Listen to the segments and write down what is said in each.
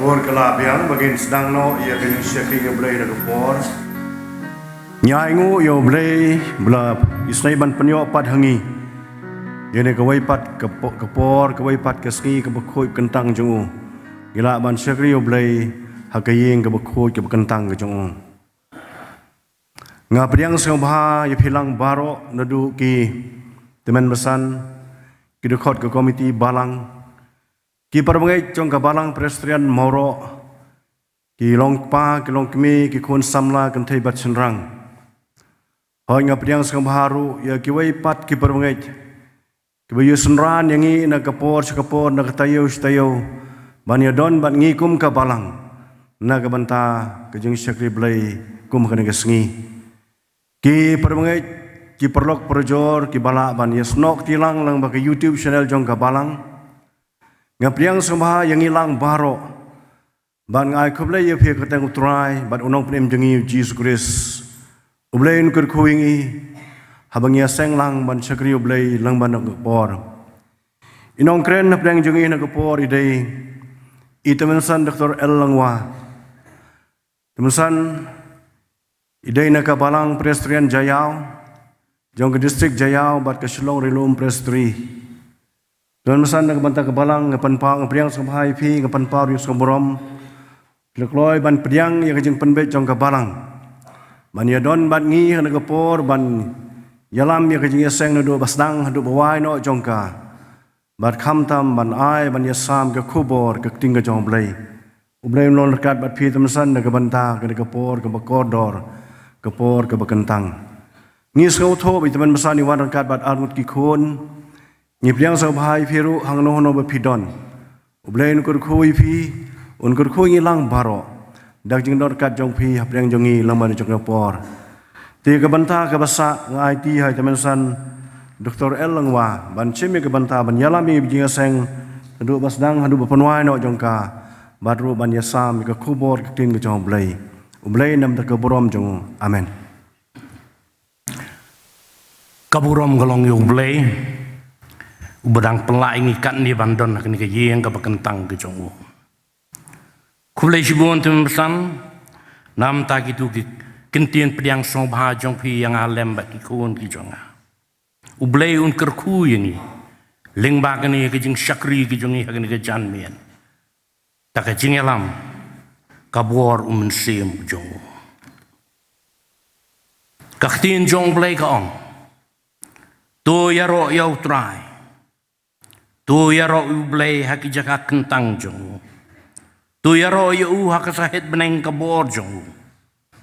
Por kelabiang bagin sedang no ia kini syakri ngeblay na kapor. Nyai ngu yo blay bela isnai ban penyo pat hangi. Yene kawai pat kapor kawai pat keski kebekoi kentang jungu. Gila ban syakri yo blay hakayeng kebekoi kebekentang ke jungu. Ngapriang sengbaha ya pilang baro nadu ki teman besan kidukot ke komiti balang. Ki perbengai jong kabalang pedestrian Mauro ki longpa ki longkmi ki kun samla kan thai bat senrang hoi ngapriang sang baharu ya ki wai pat ki perbengai ki bayu senran yang i na kapor sakapor na katayo stayo ban ya don bat ngikum kabalang na kabanta ke jeng syakri blai kum kan ngesngi ki perbengai ki perlok perjor ki bala ban ya snok tilang lang ba ke YouTube channel jong kabalang ngapriang sembaha yang hilang baro ban ngai kublai ye phe katang utrai ban unong pnem jengi Jesus Christ ublai nukur kuingi habangya senglang ban syakri ublai lang ban ngapor inong kren napriang jengi ngapor idai itemensan Dr. L Langwa temensan idai nakabalang pedestrian Jayau jong ke distrik Jayau bat ke Shillong Rilum Prestri dan mesan nak bantah kebalang ngapan pau ngapriang sampai pi ngapan pau ri somborom lekloi ban pediang ya kejeng penbet jong kebalang ban ya don ban ngi hana kepor ban yalam ya kejeng seng no do basdang hadu bawai no jongka bat kham tam ban ai ban ya sam ke kubor ke ting ke jong blai ublai non lekat bat pi temesan nak bantah ke kepor ke bakodor kepor ke bekentang ngis ngau tho bi teman mesan ni wan lekat bat armut ki khun Nyipriang sa bahai firu hang no no bepidon. Ublai nukur kui pi, unkur kui ngilang baro. Dak jeng dor kat jong pi hapriang jongi lamban jong ngapor. Ti kebanta kebasa ngai ti hai temensan Dr. L Langwa ban chimi kebanta ban yalami bijing seng hadu basdang hadu bepenwai no jongka badru ban yasam ke kubor ke tin ke jong ublai. Ublai nam tak keburom jong amen. Kaburom golong yu ublai ubadang pelai ngikat ni bandon nak ni kejeng ke bekentang ke jongu. Kulai sibun tembesan nam tak itu kentian pediang song bah jong pi yang alem bak ikun ki jonga. Ublai un kerku ini ling bak ni kejeng syakri ke jongi hak ni kejan mian. Tak kejeng alam kabuar umensim jongu. Kaktin jong blai ka ong. To yaro yau try. Tu yaro ublai haki jaka kentang jong. Tu yaro yu haka sahid beneng ke bor jong.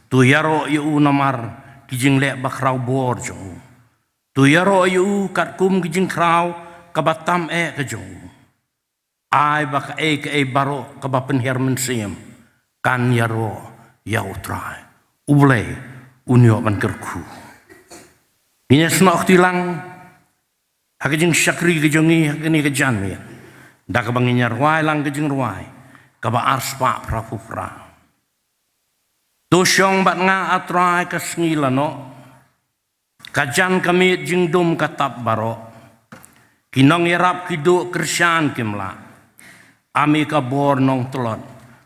Tu yaro yu namar kijing lek bakrau bor jong. Tu yaro yu kat kum kijing krau kabatam ke jong. Ai bak ke baro kabapen hermen siem. Kan yaro yau trai. Ublai unyo man kerku. Ini senok tilang hakijing syakri kejongi hakini kejan ya dak banginya ruai lang kejing ruai kaba arspa prapupra dosyong bat nga atrai kasngilano kajan kami jingdum katap baro kinong yarap kidu kersyan kimla ami kabor nong telot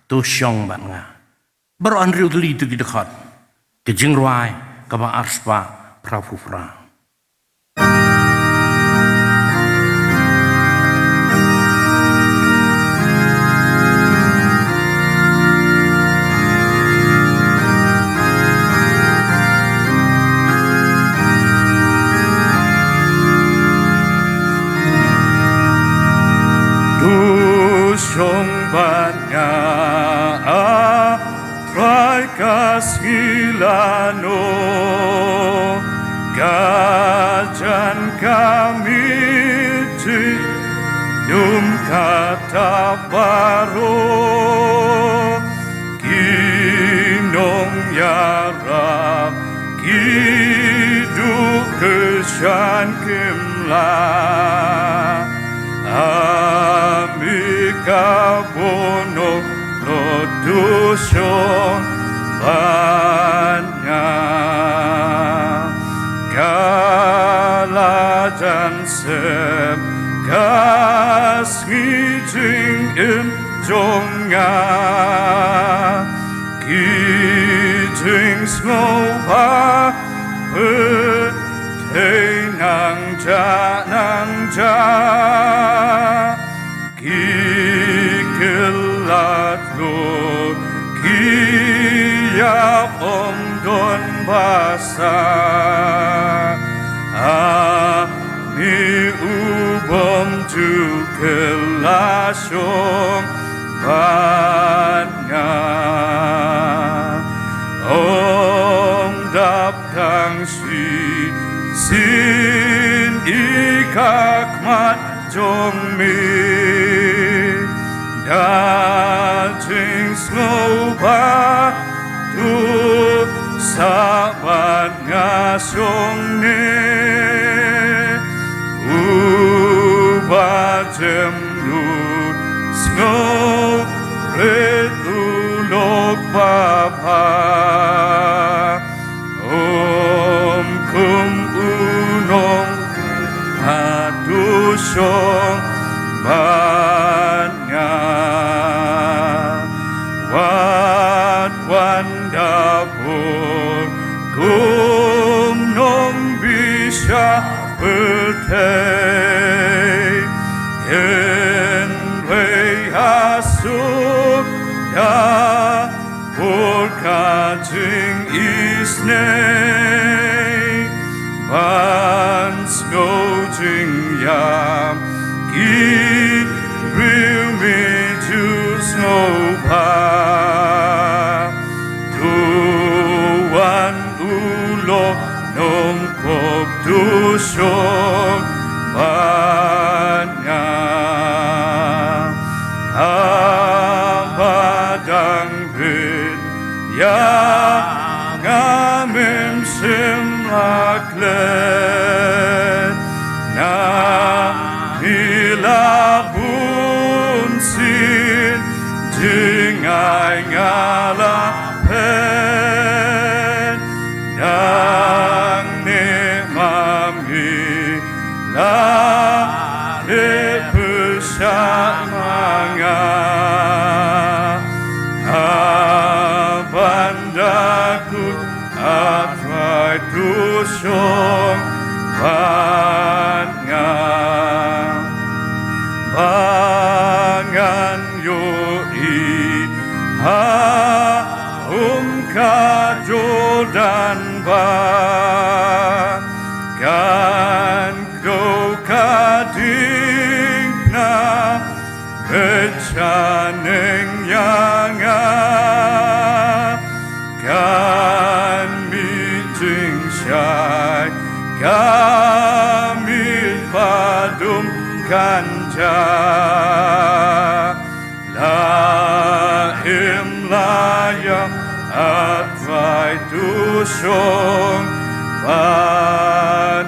dosyong bat nga baro andriu deli tu kidekat kejing ruai kaba arspa prapupra Syongbannya atrai kasgilano kajan kami num kata baru kinong yarap kiduk kesyan kimla kabono produsyon banyak kalajan sem kas ngijing im jong nga kijing snowa nang ja kikilat lo kiyap don basa mi ubom tu kelasyong ban nga om dap tang sin ikakmat jong mi dating slow ba tu sabat ngasyong ni ubajem lut snow red ulok papa om kum unong adusyong banya wat wonderful kum nong bisa bertei yen wei asuk ya kajing isnei ban snowing yam ki real me to snow pa tu wan ulo nong kop tu shong banya abadang bit yang amim simlaklet na ilabun sin jingay ngalapen yang ni mami la lepushamanga abandaku atrai tusyong bangan yoi ha ka Jordan ba kan kau kading na becaneng yanga kan meeting syai kami padum kanja lahim layam atrai tusyong bangan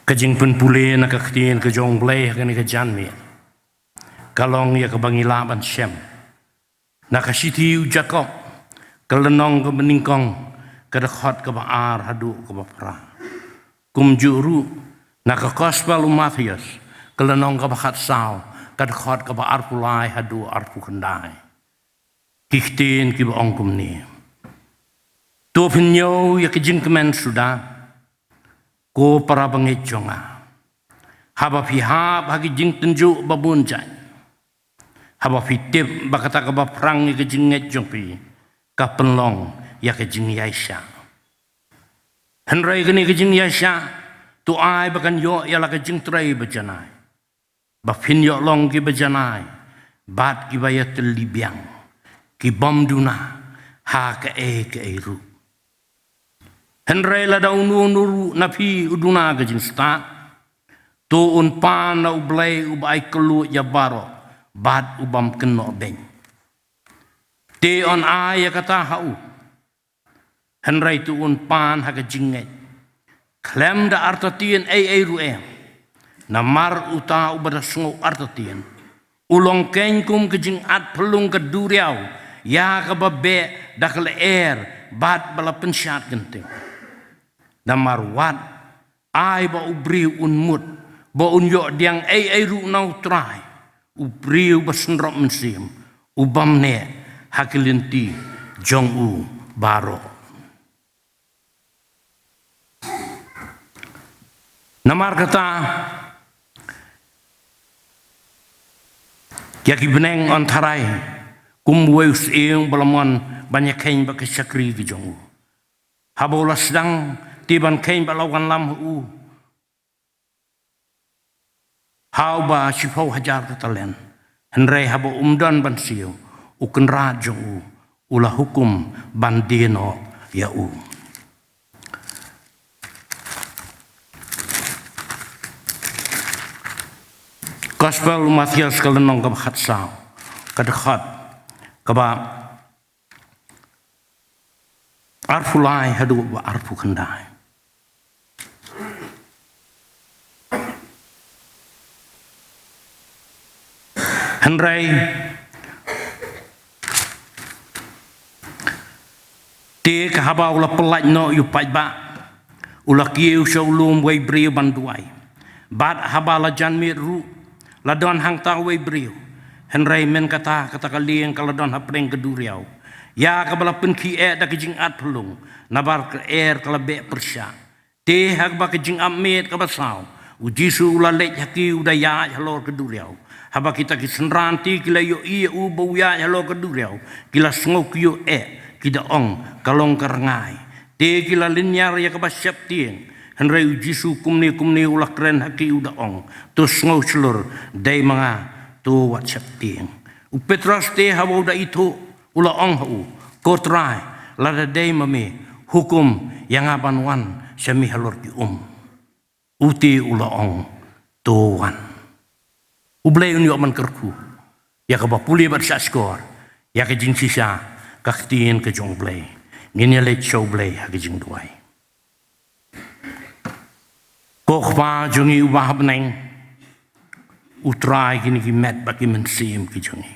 kajing pun pulih nak ketien ke jong bleh kan ke janmi kalong ya ke bangilaban syem nak siti ujakok kelenong ke beningkong ke dekat ke baar hadu ke bapra kum juru nak gospel Mathias kelenong ke bakat saw ke dekat ke baar pulai hadu arpu kendai kiktin ki baong kum ni tu penyo ya kejing kemen sudah ko para bangitjonga haba pihab hagi jing tenju babunjai haba fitip bakata ka baprang ke jinget jongpi ka penlong ya ke jing yaisha henrai gani ke jing yaisha tu ai bakan yo ya la ke jing trai bajanai ba fin yo long ki bajanai bat ki bayat libyang ki bom duna ha ke e ru henrai la daunu nuru nafi uduna ke jing sta tu un pan na ublai ubai kelu ya baro bat ubam keno beng te on ai kata hau henrai tu un pan ha ke jinget klem da artatien ai ruem namar uta ubada sngo artatien ulong ken kum ke jing at pelung ke duriau ya ke babe da ke air bat bala pensyat genting Damar wat ai ba ubriu unmut ba unyo diang ai ru nau trai ubriu basenrop mensim ubam ne hakilinti jong u baro. Namar kata yaki beneng antarai kumweus ing balamon banyak kain bak syakri ki jong u habola sedang tiban kain balawan lam u hau ba sifau hajar talen henrei habo umdan ban siu uken ra jong u ulah hukum bandino ya u. Gospel Matius kalenong kabahat sao kadakhat kaba arfulai hadu ba arfu kendai. Henrei te kahaba ula pelaj no yu pajba ula kiu shaulum wei brio banduai bat haba la jan mir ru ladon hang tau wei brio henrei men kata kalieng kaladon hapreng keduriau ya kabala penki da kijing at pelung nabar ke kalabe persya te hak ba kijing amet kabasau ujisu ula lej haki udaya halor keduriau haba kita kisenranti kila yo i u bauya halor keduriau kila sngok yo kida ong kalong karangai te kila linyar ya kabasyap tieng henrei ujisu kumni ulah keren haki uda ong tu ngau selur dai mga tu whatsapp tieng u petras te hawa uda itu ulah ong hu kotrai lada dai mame hukum yang abanwan semi halor ki uti ulah ong tuan ublei unyo man kerku ya kabapuli bat skor ya ke jing sisa kaktien ke jong blei ngini le show blei ha ke jing duai kok pa jongi ubah beneng utrai kini ki met baki mensim ki jongi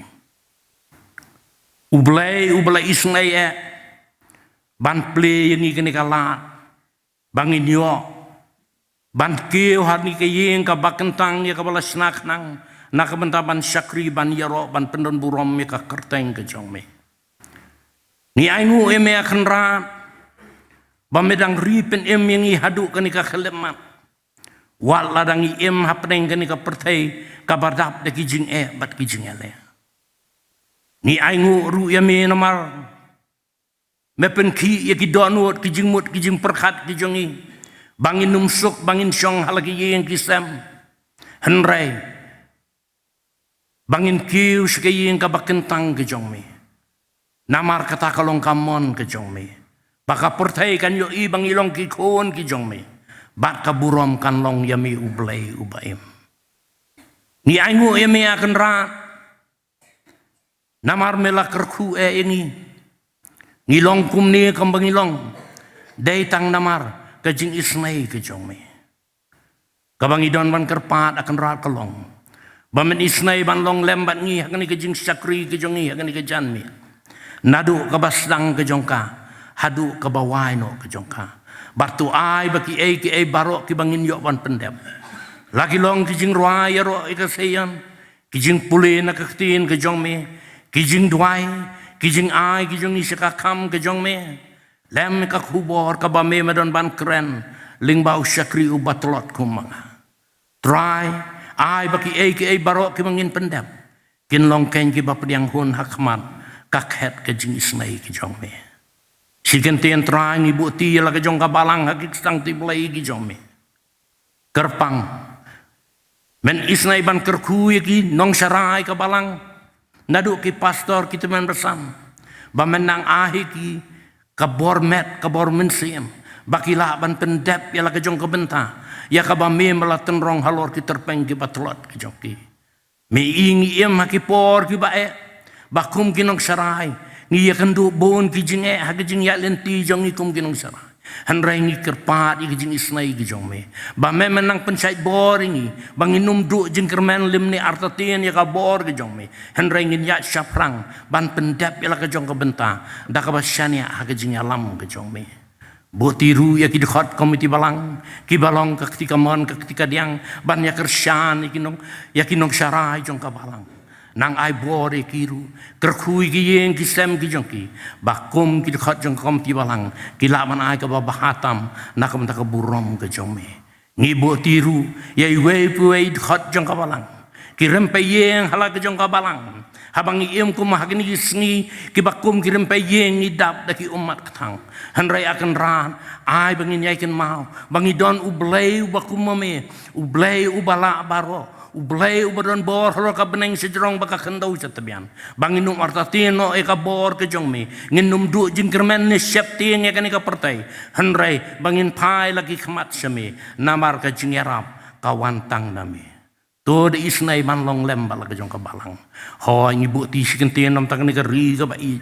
ublei isnai ban ple yang kini kalat bangin yo ban kiu hari ke yeng ka bakentang ya ka balas nak nang nak bentaban syakri ban yaro ban pendon burom ya ka kerteng ke jongme ni aingu eme akan rat bamedang ripen yang i hadu kani ka khelemat wal ladangi hapneng kani ka pertai ka bardap de kijing bat kijing ele ni aingu ru eme namar mepen ki ya ki donut kijing mut kijing perkat kijongi bangin numsuk bangin syong halagi yang kisam henrei bangin kiu sekei yang kabakentang kejongme namar kata kalong kamon kejongme baka pertai kan yo i bangilong kikon kejongme bat kaburom kan long yami ublei ubaim ni aingu yami akan rat namar melakerku ini ngilong kumni kambangilong dai tang namar kajing isnai kejong me kabangidon ban kerpat akan rat kelong bamen isnai ban long lembat ngi hakani kajing syakri kejong ngi hakani kejan me nadu kabasdang kejongka hadu kabawai no kejongka batu ai baki ki barok ki bangin yo ban pendem lagi long kijing ruai ro ikasayan kijing pule na kaktin kejong me kijing duai kijing ai kijong ni sekakam kejong me lem ka kubor ka bame medon ban keren lingbau syakri ubatlot kumanga try ai baki ki barok ki mangin pendem kin long ken ki bapdiang hun hakmat kakhet ke jing isnai ki jong me siken tien try ni buti la ke jong ka balang hakik sang ti blai ki jong me kerpang men isnai ban kerku ki nong sarai ka balang nadu ki pastor ki teman bersam bamenang ahi ki kabor met kabor mensim bakila ban pendep ya la ke jong kebenta ya ka ba me melaten rong halor ki terpeng ki batlot ki jong ki me ingi hakipor ki bae bakum ki nong sarai ni ya kendu bon ki jing ha ki jing ya lenti jong ni kum ki nong sarai hanrai ni kerpat ki jing isnai ki jong me ba me menang pensai bor ini banginum du jing kermen lim ni artatien ya ka bor ki jong me hanrai ngin ya syaprang ban pendep ya la ke jong kebenta da ka ba syania ha ki jing alam ki jong me Bo tiru ya ki dekat komiti balang ki balong ka ketika mon ka ketika diang ban ya kersyan ya kinong syarai jong ka balang nang ai bore kiru kerkhui ki yeng ki sem ki jong ki bakum ki dekat jong komiti balang ki laman ai ka bahatam nak ka ka burom ka jong me ngi bo tiru ya iwe puwe dekat jong ka balang ki rempe yeng hala ka jong ka balang habang iem ko mahagini isngi kibakum kirim payeng idap daki umat katang hanray akan ran ay bangin yakin mau bangi don ublay ubakum mame ublay ubala baro ublay ubadon bor horo ka beneng sejrong baka kendaw sa tabian banginum artatino e ka bor ke jong me nginum du jingkermen ni syapti ng yakan ka pertay hanray bangin pai lagi khamat syame namar ka jingyarap kawantang nami to de isnay man long lem bala ka jong ka balang ho ngi bu ti sikentien nam tang ni ka ri ka ba i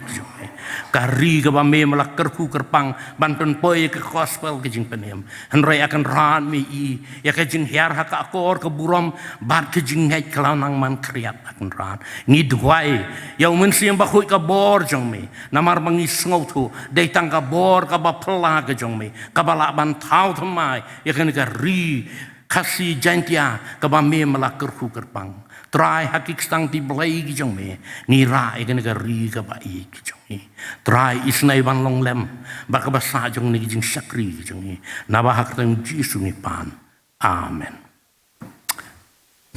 ka ri ka ba me malak kerku kerpang ban pen poy ka gospel ka jing penem hanrai akan ran me i ya ka jing hiar ha ka akor ka burom bat ka jing ngai klanang man kriat akan ran ngi duai ya men siam ba khoi ka bor jong me namar mangi sngo thu dei tang ka bor ka ba pla ka jong me ka bala ban thau thamai ya ka ni ka ri kasih jantia kabame melakar ku kerpang try hakik stang ti blai ki jong me ngira ikan ka ri ka ba i ki jong ni try isnai ban long lem ba ka ba sa jong ni jing sakri ki jong ni na ba hak tang jisu ni pan amen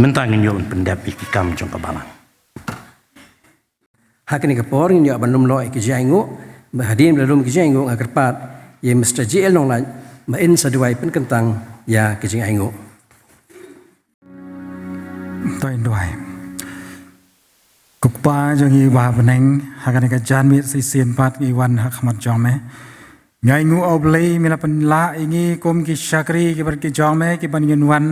mentangin yon pendap ki kam jong ka balang hakini ka por ngi abanum lo ki jangu ba hadim lalum ki jangu ngakarpat ye Mr. JL long lan ma in sa duai pen kentang ya kejing aingu toi duai kukpa jongi ba beneng hakane ka janmit si sien pat i wan hak mat jome ngai ngu oblei mila pen la ingi kom ki syakri ki ber ki jome ki ban ngin wan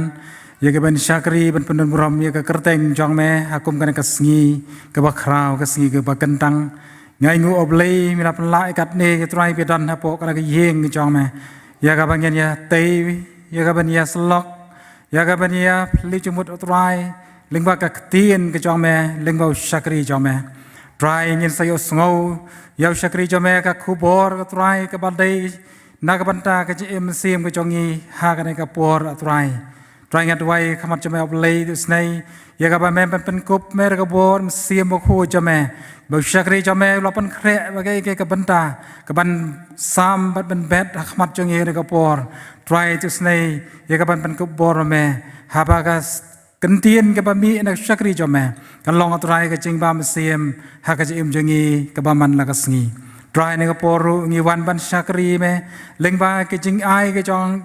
ya ke ban syakri ban pendon buram ya ka kerteng jome hakum kana ka sngi ka ba krau ka sngi ka ba kentang ngai ngu oblei mila pen la ikat ne ki trai pe dan hapo kana ka yeng ki jome ya ka ban ya tei ya ka ban ya slok ya ka ban ya pli chumut utrai lingba ka ktien ke jome lingba syakri jome trai ngin sayo sngo ya syakri jome ka khubor ka trai ka badai na ka banta ka jem sim ka jongi ha ka ne ka por trai ngat wai khamat jome oblei snai ya ka ba mem pen kup mer ka bor sim ba khu jome ba syakri jome lopan kre ba ke ka banta ka ban sam ban bet khamat jongi ne ka por try to snay ya ka ban pen kup bor me ha ba ka kentien ka ba mi na syakri jome kan long try ka jing ba sim ha ka jim jongi ka ba man la ka sngi try ne ka por ngi wan ban syakri me leng ba ke jing ai ke jong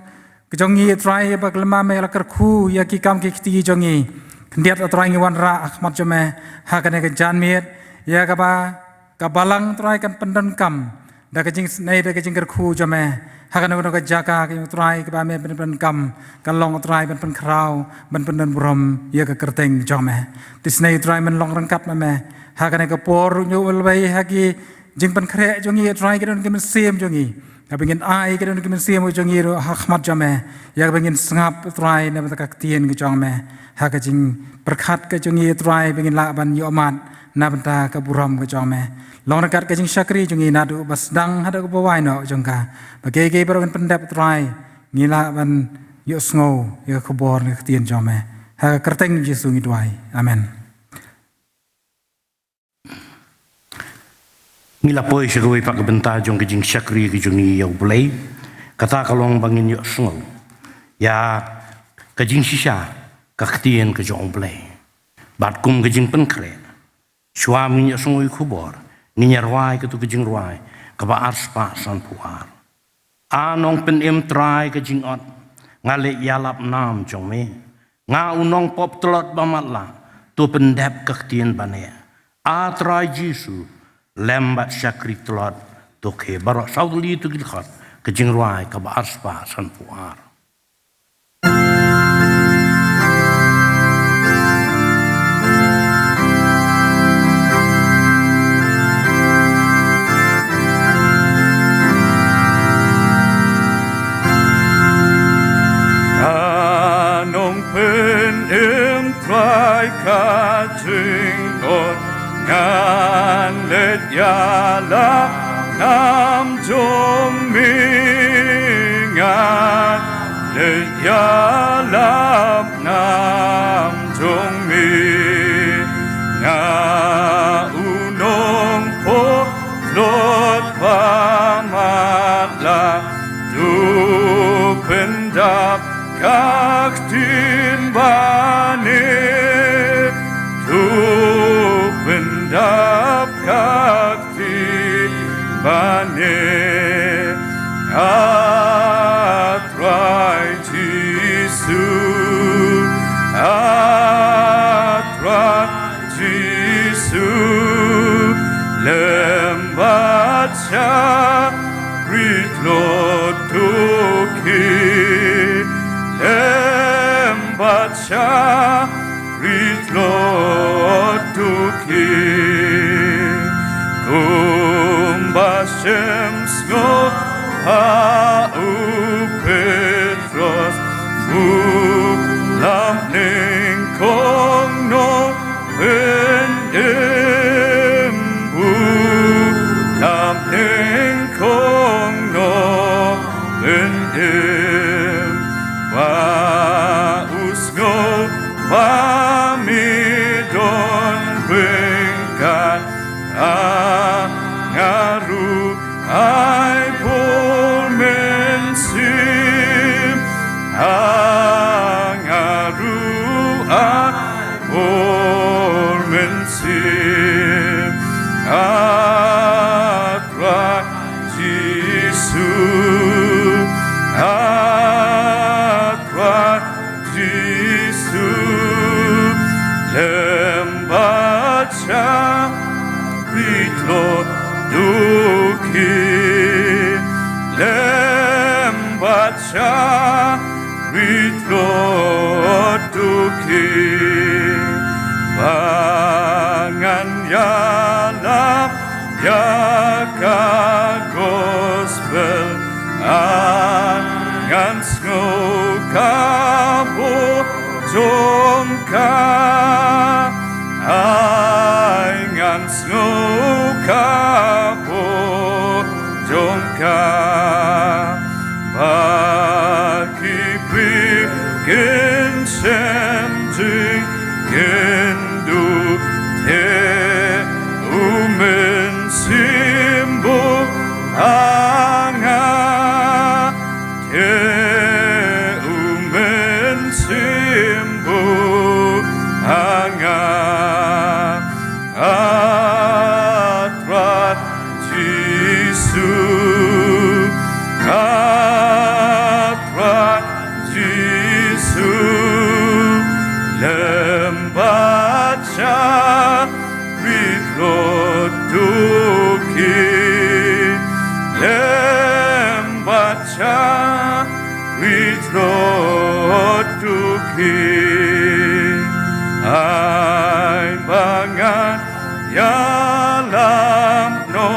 ngi try ba klama me la kar khu ya ki kam ki ti jongi kendiat try ngi wan ra khamat jome ha ka ne ka jan miet ya ka ba ka balang try kan pendon kam da ka jing snai da ka jing kar khu jome hakan ko ka jaka ka try ka ba me pen kam kan long try pen krau ban pendon brom ya ka kerteng jome tisnai try men long rangkat me hakan ka por nyu bai haki jing pen kre jongi try ka don ki men sim jongi ka bingin ai ka don ki men sim jongi ro hakmat jome ya ka bingin sngap try na ta ka tien ka jome ha ka jing perkhat ka jongi try bingin la ban yo mat na banta ka buram ka jome long rakat ka jing syakri jongi na du bas dang hada ko bawai no jongka bage ge baro kan pendap try ngila ban yo sngo ya ko bor ka tien jome ha kerteng jesu ngi duai amen ngila poi syagoi pak benta jong ke jing syakri ke jong ya oblei kata kalong bangin yo sngo ya ka jing shisha ka ktien ke jong oblei bat kum ke jing pen kre suami yo sngo ku bor ni nyarwai ke tu ke jing ruai ka ba arspa san puar anong pen em trai ke jing ot ngale yalap nam jong me nga unong pop telot bamatla tu pendap ke ktien bane a trai jisu lembat syakri telot tu ke barok sauli tu gilkhat ke jing ruai ka ba arspa san puar ka jing on ngan let ya la nam jong mi ngàn lệ ya lam nam trong mi nga unong po lột pa mat la tu pendap các tin ba ne tu pendap các tin ba ne atrai Jisu atrai Jisu lembaca ritlot tuki lembaca ritlot tuki kumbasem sngo au Petros lam ning kong no lam ning kong no wa usgo wa mi don bengkan ngaru ai pun mensim ngaru ai pun mensim atra Jisu atra Jisu lembaca ritlot duki lembaca ritlot duki pangan yalam yaka gospel angan snoka bo jongka angan snoka bo jongka bagi bikin semjing gendu te umen simbo anga te umen simbo anga atrat Jisu atrat Jisu lembaca ritlot duki lembaca ritlot duki ai bangan yalam no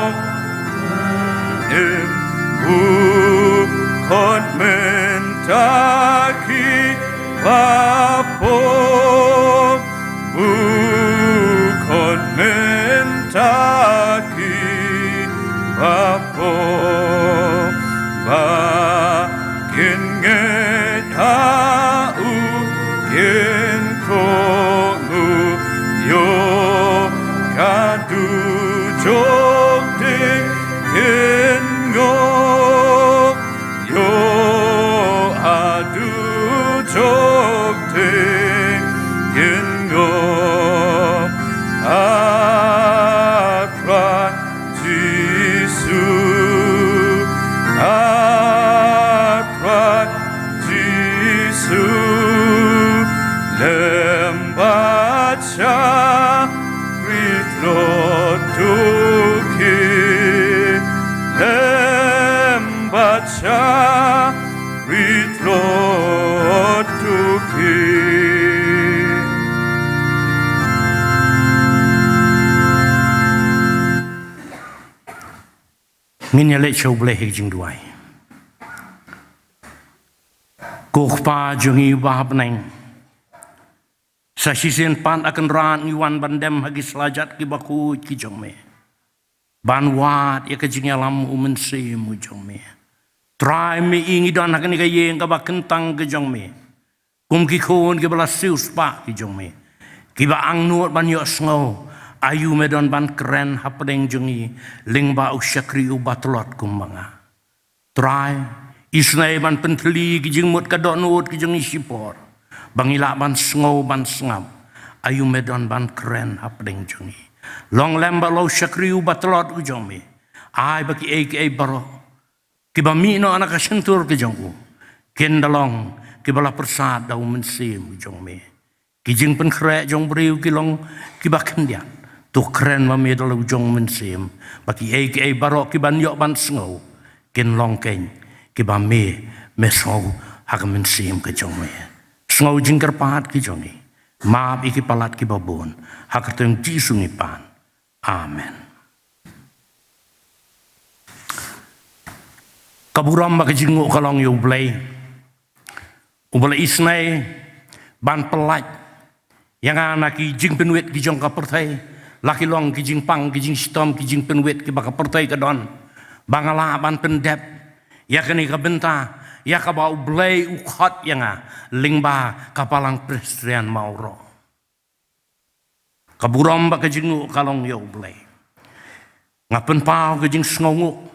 bukan mentaki Bapo bukan mentaki Bapo bakin ngetau kin konu yo kadu jok ding kin ngok yo adu jok ding kin ngok atrat Jisu atrat Jisu lembaca ritlot duki lembaca ritlot duki Ngin lệ châu bleh jing duai. Kokpa jungi bahab neng. Sa sisen pan akan ran iwan bandem hagi selajat ki baku ki jong me. Ban wat ya ke jing alam umen se mu jong me. Try me ingi don hakani ka yeng ka ba kentang ke jong me. Kum ki khon ke bala siu spa ke jong me. Ki ba ang nuot ban yo sngo. Ayu me don ban keren hapdeng jongi ling ba usyakri u batlot kum manga. Try isnai ban pentli ki jing mut ka don nuot ki jongi sipor. Bangila ban sngo ban sngam. Ayu me don ban keren hapdeng jongi. Long lamba lo syakri u batlot u jong me. Ai baki ai baro. Kiba mino anak asentur ke jongku. Ken dalong kibala persad dau mensim jong me. Kijing pen krek jong beriu kilong kiba kendian. Tu keren mami dalau jong mensim. Baki ai barok kiban yok ban sengau. Ken long ken kiba me sengau hak mensim ke jong me. Sengau jingker pahat ke jong ni. Maaf iki palat kiba bon. Hak tereng jisungi pan. Amen. Kaburam baka jinguk kalong yu blay. Ubala isnay ban pelat. Yang anak ki jing penwet ki jong ka pertai. Laki long ki jing pang ki jing stom ki jing penwet ki baka pertai ka don. Bangala ban pendep. Ya kani ka benta. Ya ka bau blay ukhat yang lingba kapalang prestrian mauro. Kaburam baka jinguk kalong yu blay. Ngapen pau ki jing snonguk.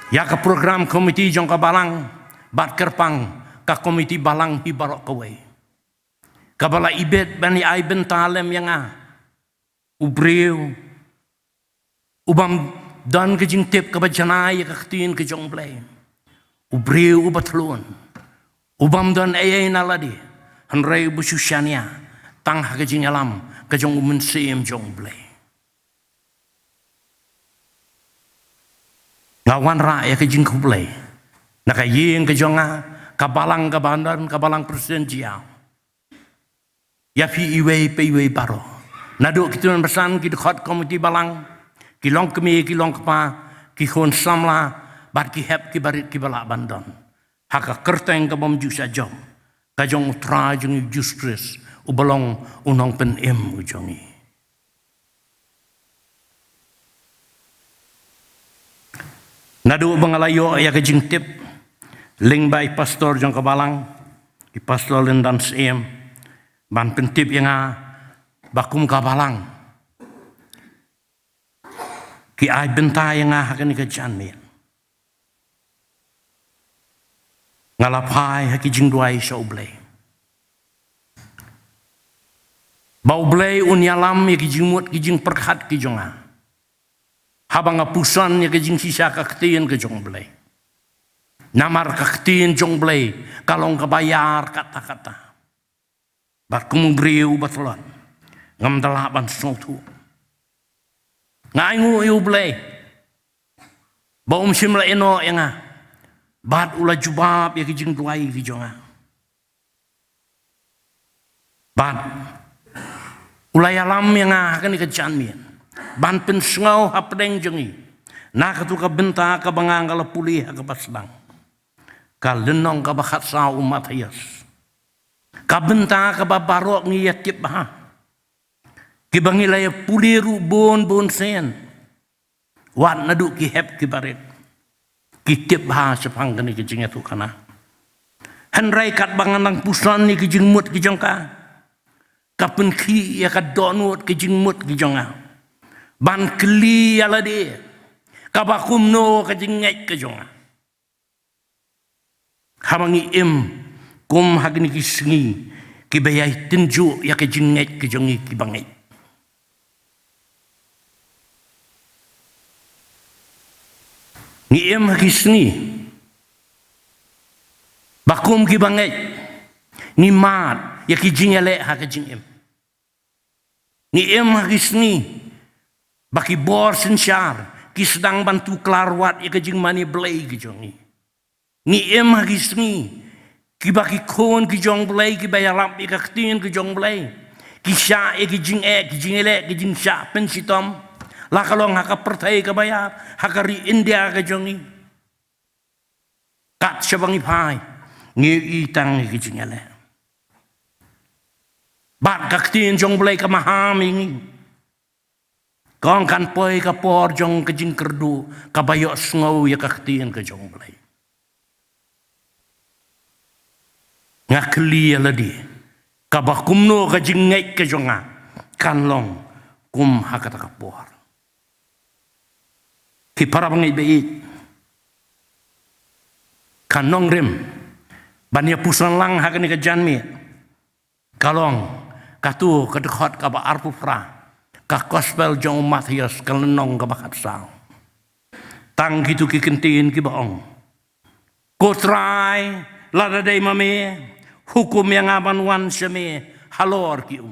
Ya ke program komiti jong ka balang bat kerpang ka komiti balang hi barok kawai. Kabala ibet bani ai bentalem yang ubriu ubam dan ke jing tip ka bajanai ka ktin ke jong blay. Ubriu ubatlun. Ubam dan ai naladi hanrei bususyania tang ha ke jing alam ka jong umensim jong blay. Ngawan raya ke jing kublay. Naka yeng ke jonga kabalang kabandan kabalang presiden jiao. Ya pi iwe pe iwe baro. Nado kituan besan ki dekat komiti balang kilong kemi kilong kepa ki khon samla bat ki hep ki barit ki balak bandan. Haka kerteng ka bom ju sajom. Ka jong utra jong justris ubalong unong pen em ujongi. Nadu bangalayo ya ke jing tip ling bai pastor jong kabalang ki pastor lendan sem ban pentip yang bakum kabalang ki ai benta yang hakan ke janmil ngalapai haki jing duai shaublay bau blay unyalam ya ki jingmut ki jing perkhat ki jonga habang apusan ya ke jing sisa kaktiin ke jong blay. Namar kaktiin jong blay kalong kebayar kata-kata. Bat kumbriu batlan. Ngam dalapan sotu. Ngaingu yu blay. Baum simla eno yang bat ula jubab ya ke jing duai ke jonga. Bat ulai alam yang akan dikejanmian. Ban pen sengau hapdeng jengi. Nak tu ka benta ka bangang kala pulih ka baslang. Ka lenong ka bakhat sa umat hayas. Ka benta ka babarok ni yatip ha. Ki bangilay puliru bon sen. Wat nadu ki hep ki baret. Ki tip ha sepang kani ki jinga tu kana. Henrai kat banganang pusan ni ki jingmut ki jongka. Ka penki ya ka donut ki jingmut ki jonga. Ban keli ala dia kabakum no ka jingai ka jonga hamangi kum hagni ki singi ki bayai tinju ya ka jingai ka jongi ki bangai ni hagi singi bakum ki bangai ni mat ya ki jingale ha ka jingem ni hagi singi baki bor sensyar ki sedang bantu kelarwat ya kejing mani belai ki jongi ni hagi sengi ki baki kon ki jong belai ki bayarap ya kaktin ki jong belai ki sya ya ki jing ele ki jing sya pensitom la kalong haka pertai ka bayar haka ri India ka jongi kat syabangi pai ngi itang ki jing ele bat kaktin jong belai ka maham ingi Kong kan poi ka por jong ke jing kerdu ka bayok sngau ya ka ktien ke jong blai. Ngakli ya ladi. Ka bakumno ka jing ngai ke jonga kan long kum hakata ka por. Ki para bangai beit. Kan nong rim bania pusan lang hakani ka janmi. Kalong katu kedekot ka ba arpu fra. Ka gospel jong Matius kalenong ka bakat sao. Tang gitu ki kentin ki baong. Ko try lada day mame hukum yang aban wan seme halor ki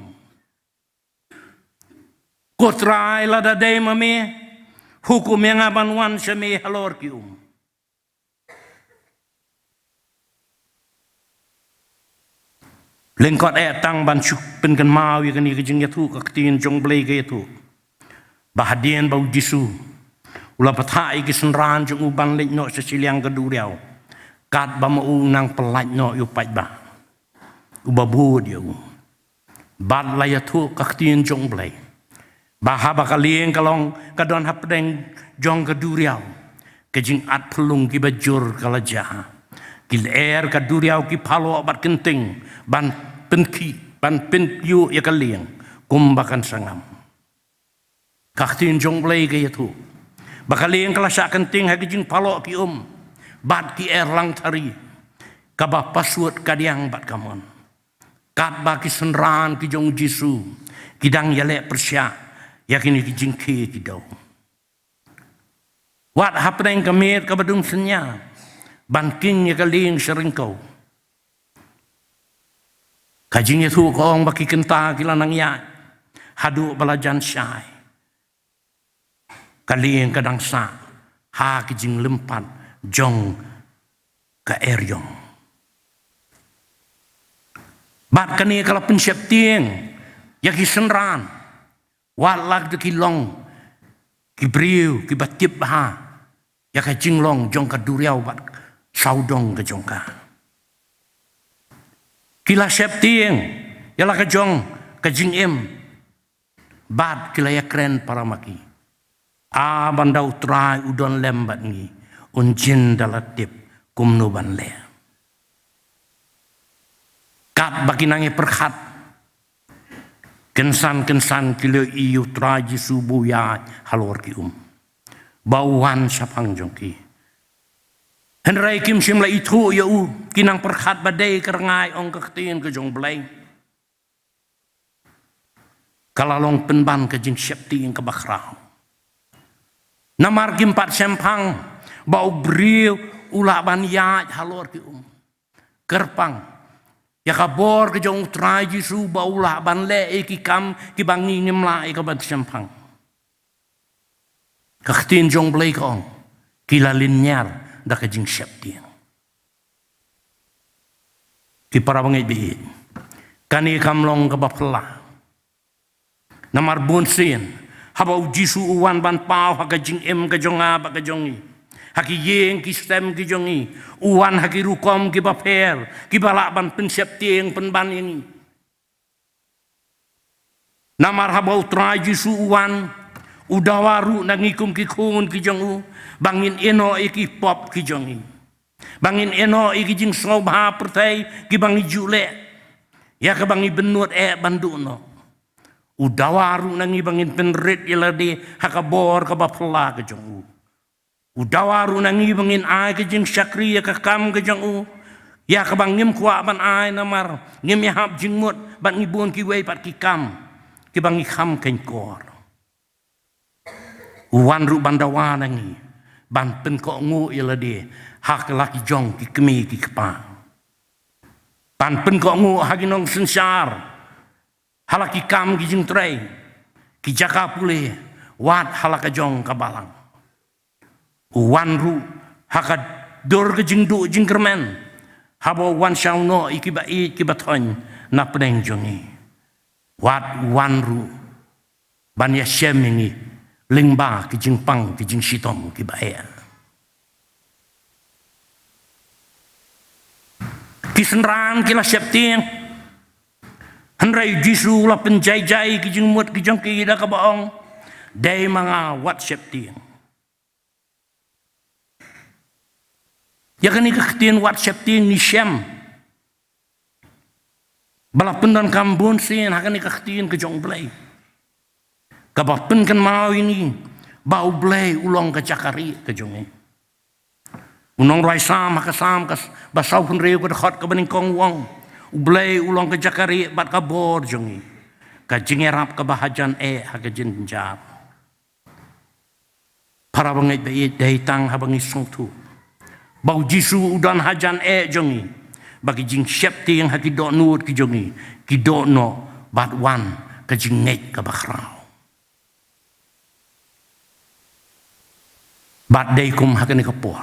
Ko try lada day mame hukum yang aban wan seme halor ki Lengkot tang ban syuk pen kan mau ya kan ikajeng ya tu kaktin jong blai ke tu. Bahadian bau jisu. Ula pathai ki senran jong uban lek no sesiliang keduriau. Kat ba mau nang pelaj no yu pai ba. Ubabu dia. Bad la ya tu kaktin jong blai. Bah ba kalien kalong kadon hapdeng jong keduriau. Kejing at pelung ki bajur kalajah. Kil air ka duriau ki palo bat kenting ban penki ban penyu ya kaliang kumbakan sangam kaktin jong blai ke tu bakaliang kelasa kenting ha kijing palo ki bat ki air lang tari ka ba pasuat kadiang bat kamon kat ba ki senran ki jong jisu kidang yale persya yakini kijing ki dau wat hapeng kamet ka badung senya Banking ya kaling sering kau. Kajing itu kong baki kenta kilanang ya. Hadu balajan syai. Kaling kadang sa. Ha kijing lempat jong ka eryong. Bat kani kalau pensiap tieng. Ya kisenran. Walak de kilong. Kibriu kibatip ha. Ya kajing long jong ka duriau bat. Saudong ke jongka. Kila sep tieng. Yala ke jong. Ke jing em. Bad kila ya keren para maki. Bandau trai udon lembat ni. Unjin dalatip. Kumno ban le. Kat baki nangi perkhat. Kensan-kensan kila iyu trai jisubu ya halor ki Bauan sapang jongki. Henry kim simla itu ya kinang perkhat badai kerengai ong kektiin ke jong blai. Kalalong penban ke jing syepti yang kebakrau. Namar gimpat sempang bau beriu ulah ban ya halor ki Kerpang ya kabor ke jong trai jisu bau ulah ban le ki kam ki bangi nyemla ke ban sempang. Kektiin jong blai kong kilalin nyar dah kejing siap dia. Ki para bangai biit. Kani kamlong ke bapla. Namar bunsin. Habau jisu uwan ban pau haka jing em ke jonga ba ke jongi. Haki yeng ki stem ki jongi. Uwan haki rukom ki baper. Ki balak ban pensiap tieng penban ini. Namar habau trai jisu uwan. Udawaru nangikum ki kun ki jongu. Bangin eno iki pop ki jongi. Bangin eno iki jing sngau bah pertai ki bangi jule. Ya ke bangi benut bandu no. Udawaru nangi bangin penrit iladi hakabor ka bapla ke jongu. Udawaru nangi bangin ai ke jing syakri ya ke kam ke jongu. Ya ke bangim kwa ban ai namar. Ngim ya hap jing mut ban ngibun ki wei pat ki kam. Ki bangi kam ken kor. Uwan ru bandawa nangi. Ban pen ko ngu ila dia hak laki jong ki kemi ki kepa. Ban pen ko ngu hagi nong sensar. Halaki kam ki jing tray. Ki jaka pule wat halaka jong kabalang. Wan ru haka dor ke jing du jing kermen. Habo wan syau no iki ba ki baton na pedeng jongi. Wat wan ru ban ya shemingi. Lingba ki jing pang ki jing sitom ki bae. Kisenran kila septieng. Henry jisu la penjai-jai ki jing mut ki jong ki da ka baong. Day mga WhatsApp tiang. Ya kan ikaktian WhatsApp tiang ni Shem. Balapan dan kambun sin hakan ikaktian ke jong blay. Kabapen kan mau ini bau blay ulong ke Jakari ke jong. Unong rai sam hakasam kas basau pun reu ke dekat ke bening kong wong. Blay ulong ke Jakari bat kabor jong. Ka jingerap ke bahajan haka jin jab. Para bangit bait dahitang habang isong tu. Bau jisu udan hajan jong. Bagi jing syepti yang haki dok nur ki jongi ki dok no bat wan ke jing ngek ke bakrau bat day kum hakani ke por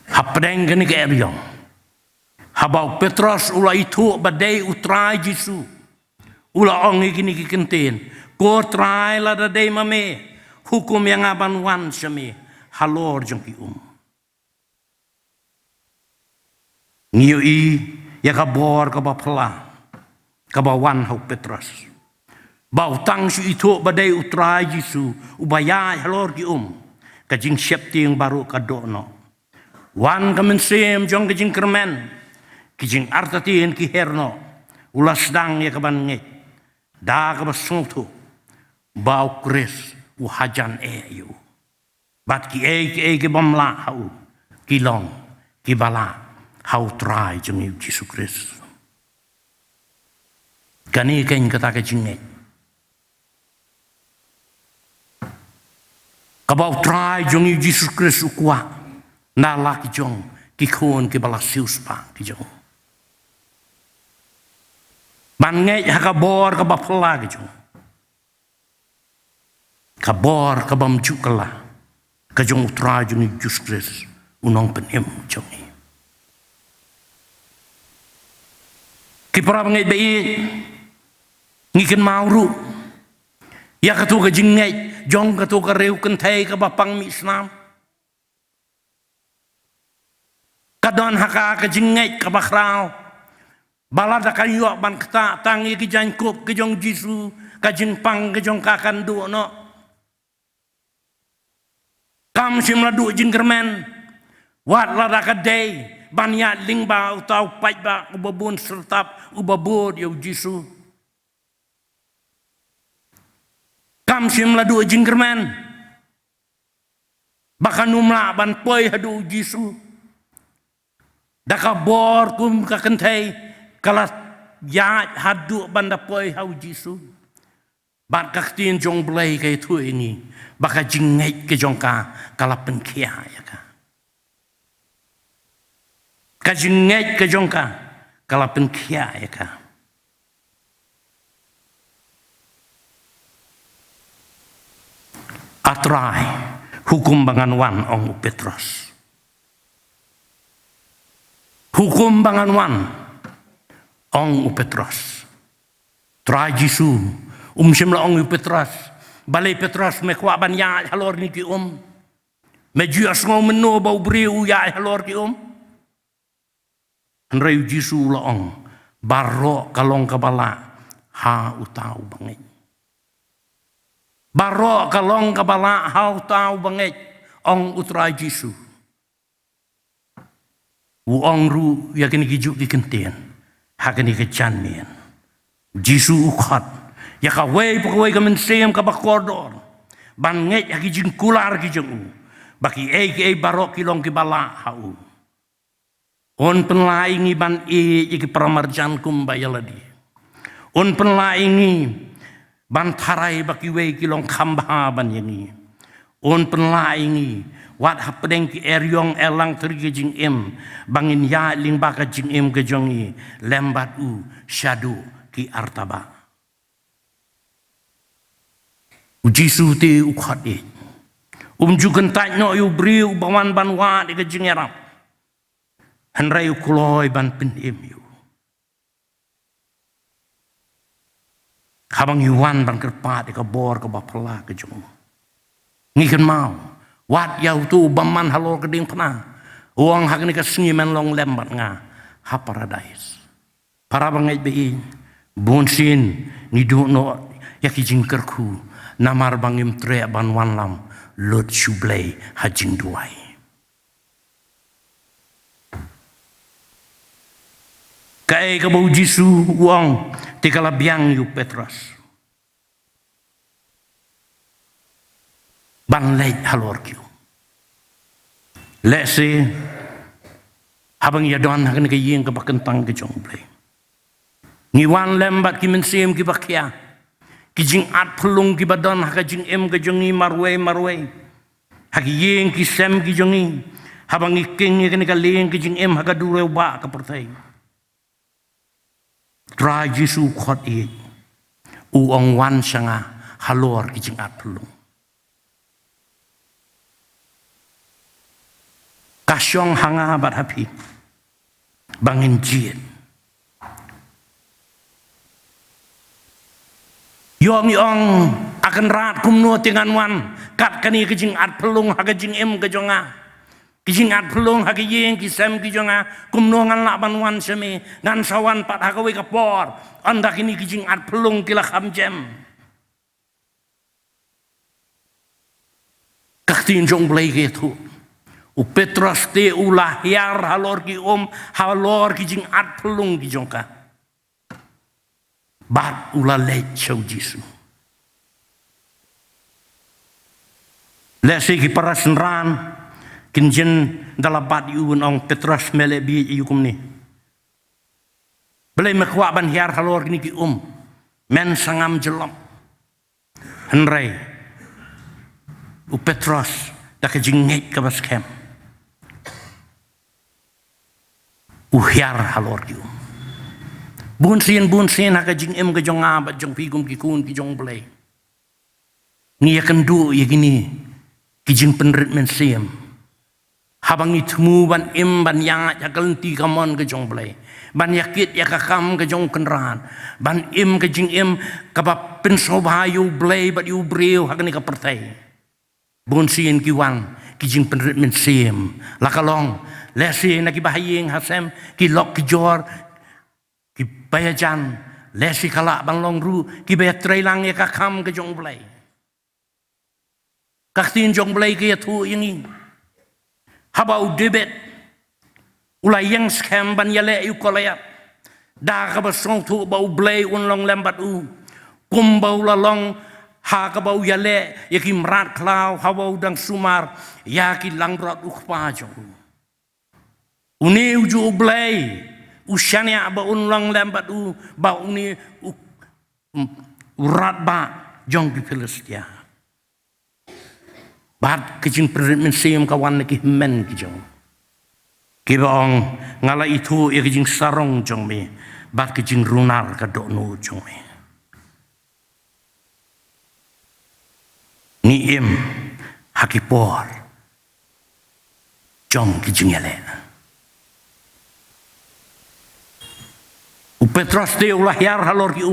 hapdeng kani ke eryong habau Petros ula itu badai utrai jisu ula ongi kini ki kenten ko trai la da day mame hukum yang aban wan syami halor jong ki Ngiyo ya kabor ka bapala kabawan hau Petros. Bau tang su itu badai utrai jisu ubaya halor ki kajing syepti yang baru kadono. Wan kamensem jong kajing kermen kajing artatin ki herno ulas dang ya kaban ngek da ka basungtu bau kris uhajan yu. Bat ki ki bamla hau kilong ki bala hau try jeng Yesus Kristus. Kani kain kata kejinget. Kabau try jeng Yesus Kristus kuat. Nalak jong kikon ke balas sius pa kijong. Banget hakabor kabapla kijong. Kabor kabamjuk kala. Kajong try jeng Yesus Kristus unong penem jong. Kipara bangit bait ngiken mauru ya katu ka jingai jong katu ka reu kentai ka bapang mi Islam kadon haka ka jingai ka bakrau balada ka yo ban kata tang ki jangkup ke jong jisu ka jingpang ke jong ka kandu no kam simladu jingkermen wat lada ka day banyak lingba utau pajba ubabun sertap ubabud ya jisu kam sim ladu jingkermen bahkan umla ban poi hadu jisu daka bor kum ka kentai kala ya hadu banda poi hau jisu bat kaktin jong blai kai tu ini baka jingai ke jongka kala penkia ya ka kajinget ke jongka kala penkia ya ka atrai hukum bangan wan ong Petros hukum bangan wan ong Petros trai jisu simla ong Petros balai Petros me kwa ban ya halor ni ki me jias ngau meno bau breu ya halor ki Henry jisu laong barok kalong kabala ha utau bangit. Barok kalong kabala ha utau bangit ong utrai jisu. Uong ru yakin gijuk di kentian hakin kecanmian. Jisu ukhat ya kawai pakawai kamensem kabakordor bangit yaki jingkular kijung baki barok kilong kibala hau. On penlaingi ban iki pramarjan kumbayaladi. On penlaingi ban tarai baki wei kilong kamba ban yangi. On penlaingi wat hapedeng ki eryong elang tergi jing bangin ya ling baka jing ke jongi lembat syadu ki artaba. Ujisu te ukhat juken taj no yu briu bawan ban wa di ke jing erap. Henry ukuloi ban penim yu. Habang yuan ban kerpat ke bor ke bapala ke jong. Ngikan mau. Wat yau tu baman halor ke ding pena. Uang hak ni ke sengi men long lembat nga. Ha paradise. Para bangai bei. Bunsin ni du no ya kijing kerku namar bangim tre ban wan lam lot shublei hajing duai. Kai ka bau Jisu uang tikala biang yu Petrus. Ban leit halor kiu. Lese habang ya don hakan ke yeng ke bakentang ke jong blei. Ngiwan lembat ki mensiem ki bakya. Ki jing at pelung ki badon haka jing em ke jongi marwe. Haki yeng ki sem ki jongi. Habang iking ya kan ka leng ki jing em haka dureu ba ka pertai. Tra Jisu khot i. Uong wan sanga halor ki jing at pelung. Kasyong hanga bat hapi. Bangin jien. Yong akan rat kumno tingan wan. Kat kani kijing at pelung haka jing em ke jonga. Kijing at pelung haka yeng kisem ke jonga. Kumno ngan laban wan seme. Ngan sawan pat haka wika por. Anda kini kijing at pelung kila kham jem. Kaktin jong blai ke tu. U Petrus te ulah hiar halor ki halor ki jing at pelung ki jongka. Bat ulah leit show Jisu. Lesi ki parasan ran kinjen dalam bat yu ong Petrus mele bi yu kum ni. Belai mekwa ban hiar halor ni ki men sangam jelom. Henry u Petrus dak jing ngek ka baskem. Uhiar halor ki Bun sin haka jing em ke jong abat jong pigum ki kun ki jong blai. Ni akan du ya gini ki jing penrit men siem. Habang itmu ban em ban yang yakalenti kamon ke jong blai. Ban yakit yakakam ke jong kenran. Ban em ke jing em kapa pensobayu blai bat yu breu haka ni ka pertai. Bun sin ki wan ki jing penrit men siem. Lakalong lesi nak bahayeng hasem ki lok ki jor ki bayajan lesi kala bang long ru ki bayat trailang ya kakam ke jong blai kaktin jong blai ke tu ini habau debet ulai yang scam ban yale yu kolaya da ka basong tu bau blai un long lembat kum bau la long ha ka bau yale ya ki mrat klau habau dang sumar ya ki langrat ukpa jong uni uju blai usyanya ba unlang lembat ba uni urat ba jong di Filistia bat kijing president sim kawan ki men ki jong ki bang ngala itu ya kijing sarong jong me bat kijing runar ka do no jong me ni im hakipor jong kijing yale Petrus te ulah hiar halor ki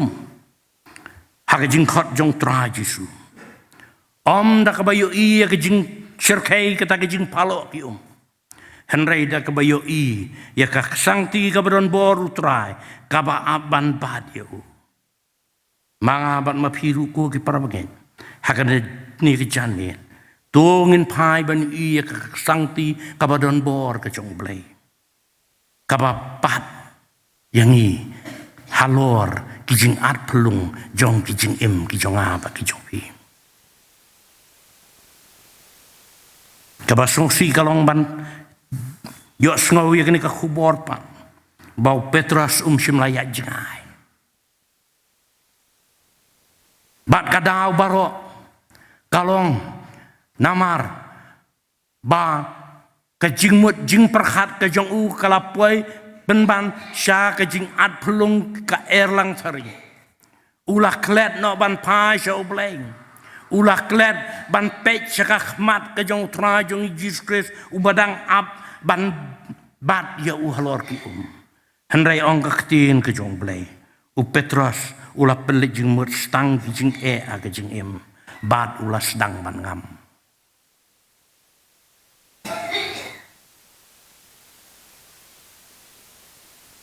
haka jing khot jong tra Jisu da kabayo i ya jing sirkai kata jing palo ki Henry da kabayo i ya ka sangti ka badon boru trai ka ba aban bad yo mga bat mapiru ko ki parabagen haka ni ki janni tungin pai ban i ya ka sangti ka badon bor ka jong blai ka ba pat yang i halor kijing at pelung jong kijing em ki jong apa ki jong pi kabasong si kalong ban yo sngo ya kini ka khubor pa bau Petrus simlaya jingai bat kadau baro kalong namar ba kajing mut jing perhat ka jong kalapoi ban sya ka jing at pelung ka erlang sari ulah klet no ban pa sya obleng ulah klet ban pech sya ka khmat ka jong tra jong Jesus Christ ubadang ap ban bat ya halor ki henry ong ka ktin ka jong blai u Petrus ulah pelik jing mut stang ki jing ka jing em bat ulah sedang ban ngam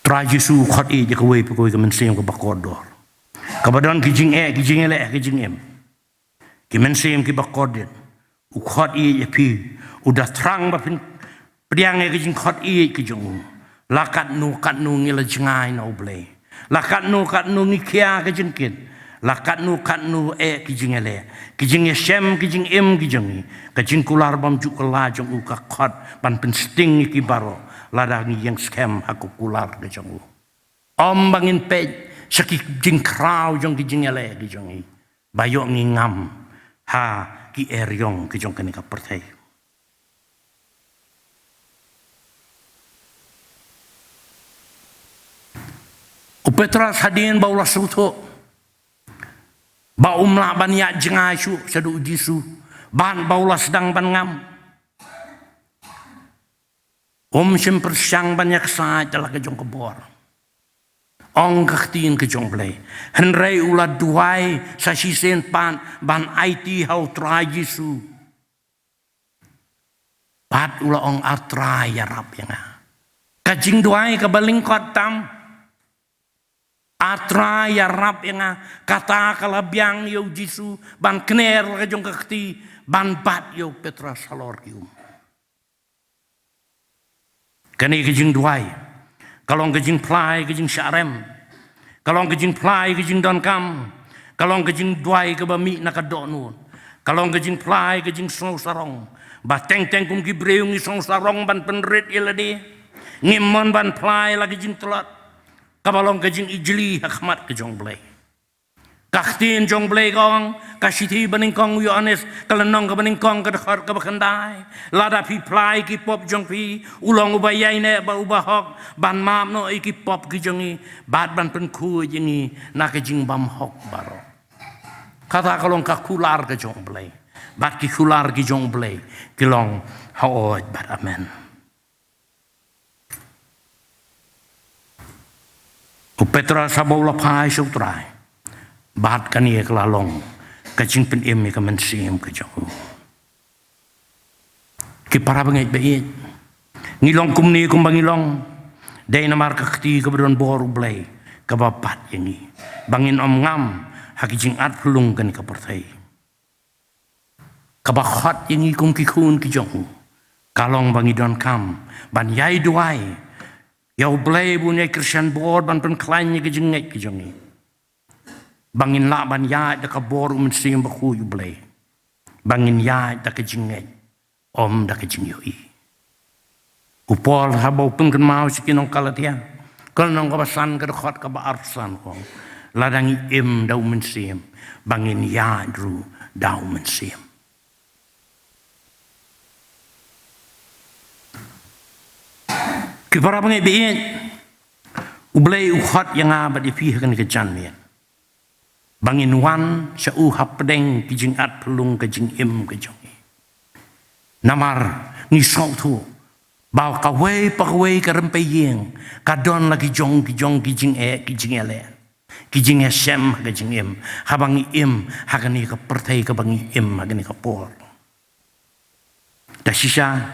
tra Jisu khot i je kwe pe ko men sem ko bakodor Kabadon kijing ele kijing em. Kimen sim ki bakodin. U khot i pi. Udah terang ba pin priang kijing khot i kijong. Lakat nu ngila jengai na oblay. Lakat nu ngi kia kijing kit. Lakat nu kijing ele. Kijing shem kijing em kijong. Kijing kular bam juk la jong u ka khot ban pin sting ki baro. Ladang yang scam aku kular kijong. Om bangin pe sakit jing krau jong ki jing ele ki jong i bayok ngi ngam ha ki eryong ki jong kani ka pertai u Petras hadin ba ulah suto ba umla ban ya jengai su sadu jisu ban ba ulah sedang ban ngam sim persyang banyak sa telah ke jong kebor ong kaktiin ke jong play henrei ula duai sa sisen pan ban IT hau trai Yesu pat ula ong atrai ya rap yang kajing duai ke balingkot tam atrai ya rap yang kata kalabiang yo Yesu ban kner ke jong kakti ban bat yo Petras salor kium kani kajing duai kalau kejing plai kejing syarem, kalau kejing plai kejing don kam, kalau kejing duai ke bami nak donun, kalau kejing plai kejing song sarong, bateng kum ki breung ni song sarong ban penrit ilade, ngimon ban plai lagi kejing telat, kabalong kejing ijli hakmat kejong blai, kaktin jong blai kong, kasiti baning kong Yohanes, kalenong ke baning kong ke dekat ke bakandai, lada pi plai ki pop jong pi, ulong ubayai ne ba ubahok, ban mam no iki pop ki jongi, bat ban penku jengi, nak jing bam hok baro. Kata kalong ka kular ke jong blai, bat ki kular ki jong blai, kilong haoy bat amen. U Petra sabaw lapai sutrai, bat kani kelalong. Kajing pen em ka man sim ka jong ki para bangit bait ngilong kumni kum bangilong day na mar kakti ka bron boru blay ka bapat yangi bangin om ngam hakijing at pulung kan ka pertai ka bakhat yangi kum ki khun ki jong kalong bangidon kam ban yai duai yau blay bu ne Christian board ban pen klain ki jing ki jongi bangin la ban ya da ka bor sim baku yu blay bangin ya da ka jinget om da ka jing yoi upol habau pun kan mau sikinong kalatia kal nong ka basan ka khot ka ba arsan ko ladang im dau sim bangin ya dru dau sim ki para bangai biit ublay ukhat yang abad ipi kan ke janmian bangin wan sa uhap pedeng kijing at pelung kijing im kijong namar ni sautu baw kaway pakaway karampayeng kadon lagi jong kijing ele kijing sem kijing im habang im hagani ka pertai ka bangi im hagani ka por dasisa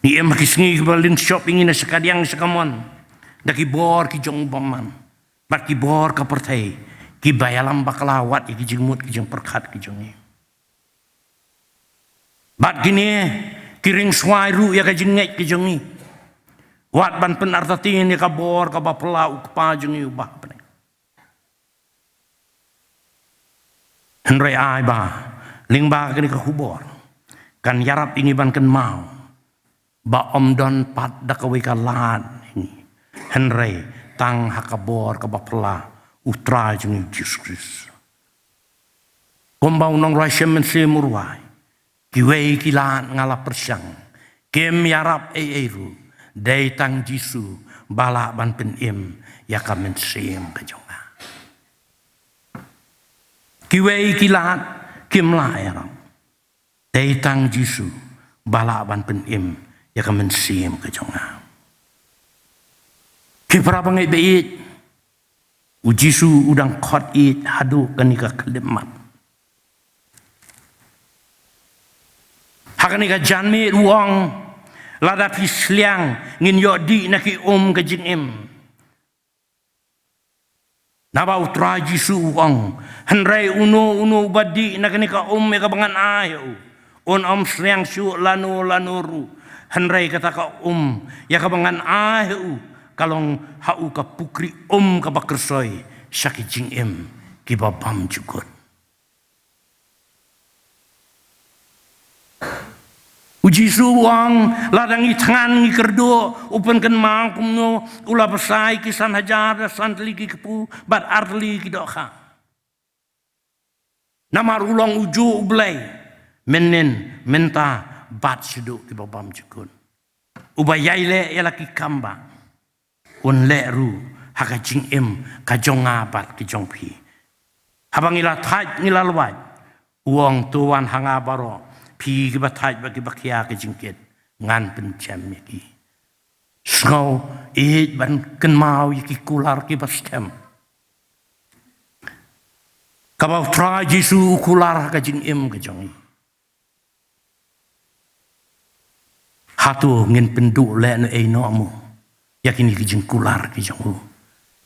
ni im kisngi balin shopping ina sakadiang sakamon daki bor kijong baman bat ki bor ka pertai ki bayalam bakalawat ki jingmut ki jing perkat ki jongi bat gini kiring swai ru ya ka jinget ki jongi wat ban penartatin ya ka bor ka bapla ukpa jongi ubah pene henry ai ba lingba kini ka hubor kan yarap ini ban kan mau ba om don pat dakawi ka lad ini henry tang hakabor ka bapla utra jeng Yesus kombau nong rasem mense murwai kiwei kilan ngala persyang kem yarap eru dai tang Yesu bala ban pen im ya ka mensem ka jonga kiwei kilan kim la yarap dai tang Yesu bala ban pen im ya ka mensem ka jonga ki para bangai bait Ujisu udang khot it hadu kanika kelemat. Hakanika janmi uang lada pisliang ngin yodi naki kajing im. Nabau traji suang. Henrai uno badi na kanika ya kabangan ayo. On sriang su lanuru. Henrai kata ka ya kabangan ayo. Kalong hau ka pukri ka bakersoy. Syaki jing kibabam jukut. Uji suang ladang i tangan i kerdo upan kan mangkum no ula pasai kisan hajar santli ki kepu bat arli ki dokha. Nama ulang uju ublay menen menta bat sedu ki babam jukun. Ubayai le yala ki kamba un le ru haka jing ka jonga bat ki jongpi. Habang ila thaj ngila lwat uang tuan hanga baro pi ki batai bagi bakia ke jingkit ngan pencam ki sngau ban ken mau ki kular ki bastem kabau tra jisu kular ka jing ke jongi hatu ngin pendu le no e no mu yakini ki jing kular ki jongu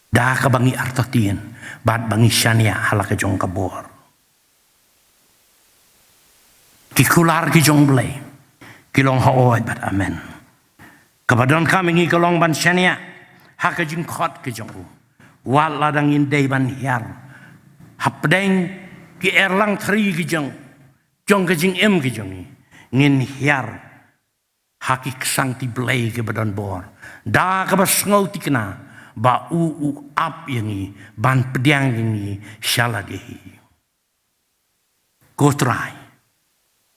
da ka bangi artatien bat bangi syania halaka jong kabor kikular ki jong blay kilong haoy bat amen kabadon kami ngi kolong ban syania haka jing khot ki jong wal ladang in day ban hiar hapdeng ki erlang tri ki jong ki jing ki jong ngin hiar haki ksang ti blay ki badan bor da ka bas ngau ti kena ba u ap yangi ban pediang yangi syaladehi go try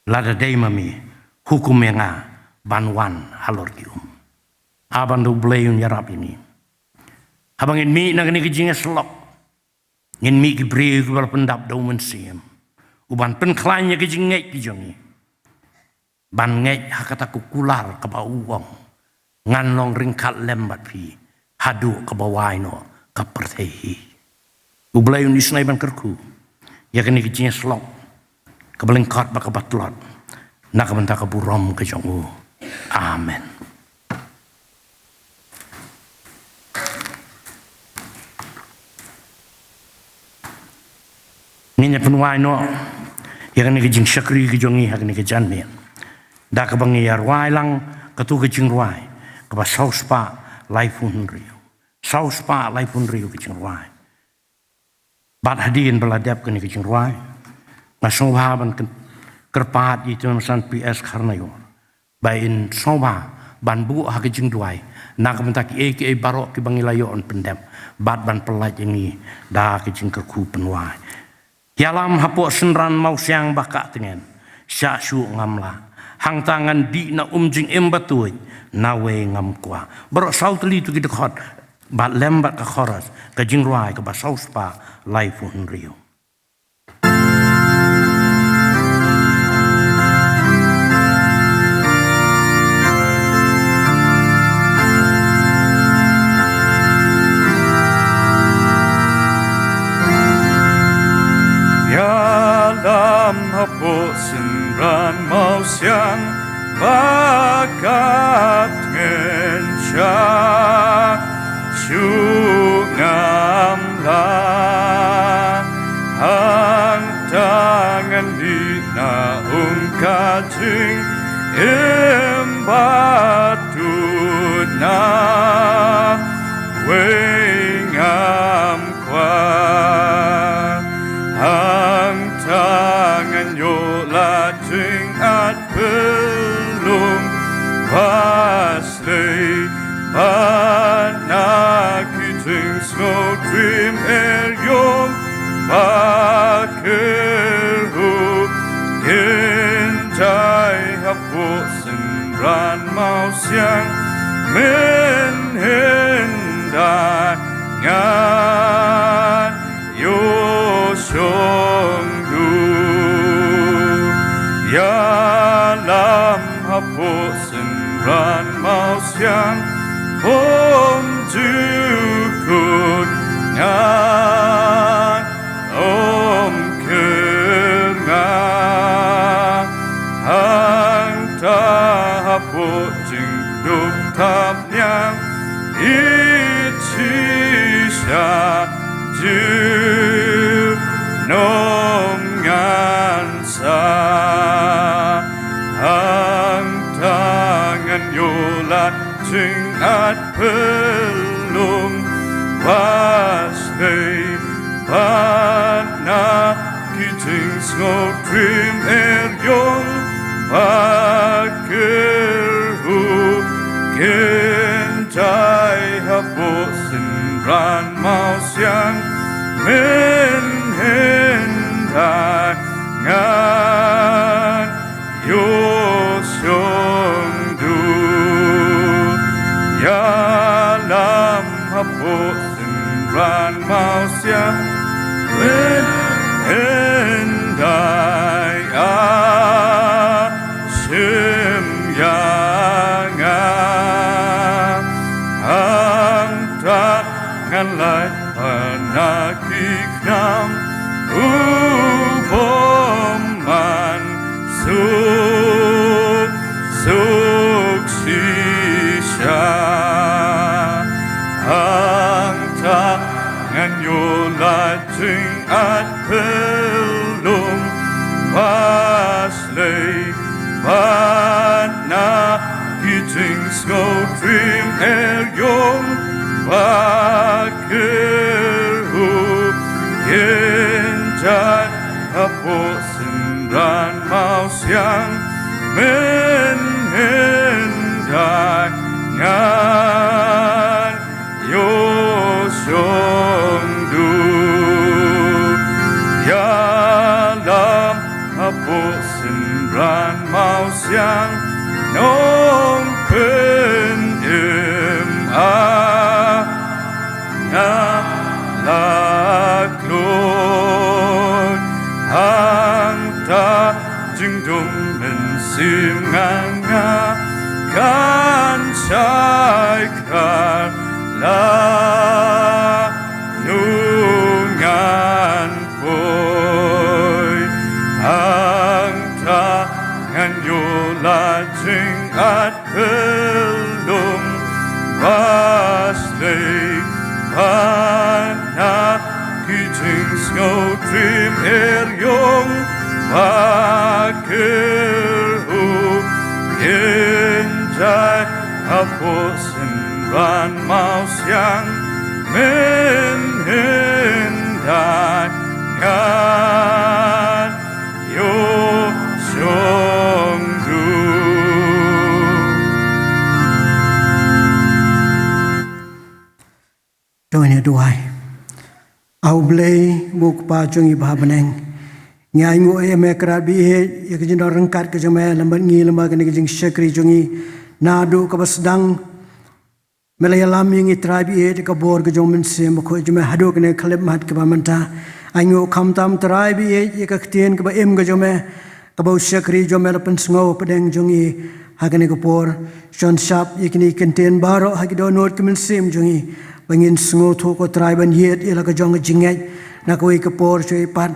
lada day mami hukum yang banwan halor kium aban do blayun yarap ini habang in mi na gani kijinga slok ngin mi ki bri ki bal pendap do mensiam uban pen klanya kijinga ki jongi ban ngai hakata ku kular ka ba uang ngan long ringkat lembat pi hadu ka bawai no ka pertehi ublayun isnai ban kerku ya gani kijinga slok kabelengkat baka batlot nak benta kaburom ke jongu amen ninya penwai no yang ni kejing syakri ke jongi hak ni ke janmen da ka bangi yar wai lang katu ke jing wai ka ba sauspa laifun riu sauspa laifun riu ke jing wai bat hadin beladap ke ni ke jing wai Masongha ban kerpat itu masan PS karena yo. Bain songha ban bu hak jing duai. Nak mentak ke barok ki bangilayo on pendem. Bat ban pelaj ini da ke jing kerku penwai. Yalam hapok senran mau siang baka tengen. Sya syu ngamla. Hang tangan di na jing batui. Nawe ngam kwa. Barok sautli tu ki dekhot. Bat lembat ka khoras. Ka jing ruai ka basau spa laifun rio. Dalam hapok senran mau siang bakat ngensya syungam lah hang tangan di naung kajing embatuna wengam kuat hang tangan yo lajing at belum pasti panak kiting snow dream eryom bakeru gintai hapok senran mau siang menhendai ngan yo du ya lam hapok senran mau siang om jukut ngan om kengan hang tahapok jing duk tap nyang ichi sya sa ang tangan yola ting at pelung Vasley Pana kiting snow trim young Bakirhu Gentai habosin ran maus yang menhendai ngan yosyong du yalam habosin ran maus yang menhendai Shim yang tangan lai panakiknam upoman suksisya ang tangan yola ting at pelung Vasley Pana kiting snow trim young Bakirhu Gentai habosin ran maus yang menhendai ngan yosyong du yalam habosin ran maus yang nong pendim laklon hang ta jing dum men sim nga kan chai kar la nungan boy hang ta ngan yola jing at pelum Vasley Pana kiting snow trim young Bakirhu Gentai habosin ran maus yang menhendai ngan yosyong du Join duai au blei buk pa chung iba beneng ngai ngu e me krat bi he ye kejin rengkat ke jame lambat ngi lemba kene kejing syakri jungi nadu ka basdang melayalam ngi trabi e de ka bor ke jom se mo ko jame hadu kene khalep mat ke bamanta angu kham tam trabi e ye ka ktien ke ba em ke jame ka ba syakri jome la pen sngo pedeng jungi hagane ko por shon shap ye kini kenten baro hagido not ke men sim jungi bangin sngo tho ko traiban yet ila ka jong jingai na ko ke por choi pat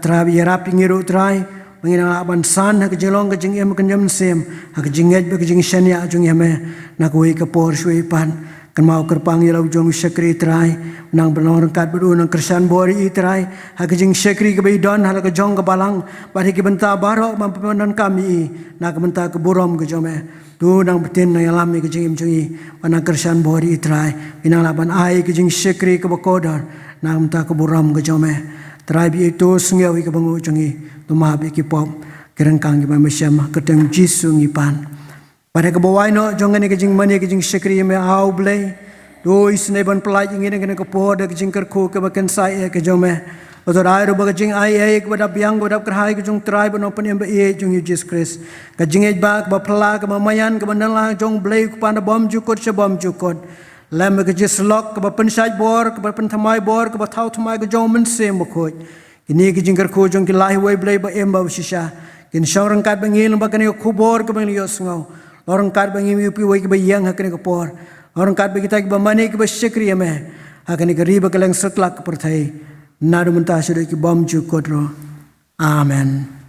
trabi yarap ngiru trai bangin la ban san ha ke jelong ke jing em kan jam sem ha ke jingai be ke jing shania jung yame na ko ke por choi pat kan mau kerpang ila jong syakri trai nang belong rengkat beru nang kersan bori trai ha ke jing syakri ke be don ha ke jong ke balang ba ke benta baro mampenan kami na ke benta ke burom ke jome tu nang betin nang alami ke jing imcungi wana kersan bori trai inang laban ai ke jing syakri ke bakodar nang ta ke buram ke jome trai bi itu sengawi ke bangu jungi tu ma bi ki pop kerengkang ke masyam keteng jisu ngipan pada ke bawai no jongan ke jing mani ke jing syakri me au blei do isne ban pelaj ngene ke por de ke jing kerku ke baken sai ke jome Otor air ba jing ai ke badap yang badap kerhai ke jong trai ban open em e jong Jesus Christ ka jing e ba ba pla ke mayan ke bandala jong blei ku pan bom jukot se bom jukot lam ke jis lok ke ba pen sai bor ke ba pen thamai bor ke ba thau thamai ke jong men se mo khoj kini ke jing kerku jong ki lai wei blei ba em ba shisha kin shorang kat bangil ba kene ku bor ke bang yo sngo orang kat bangil yu pi wei ke ba yang ha kene ke por orang kat ba kita ke ba mani ke ba syakri me ha kene ke riba ke lang setlak perthai Nadu mentah sudah ki bom jukot ro. Amen.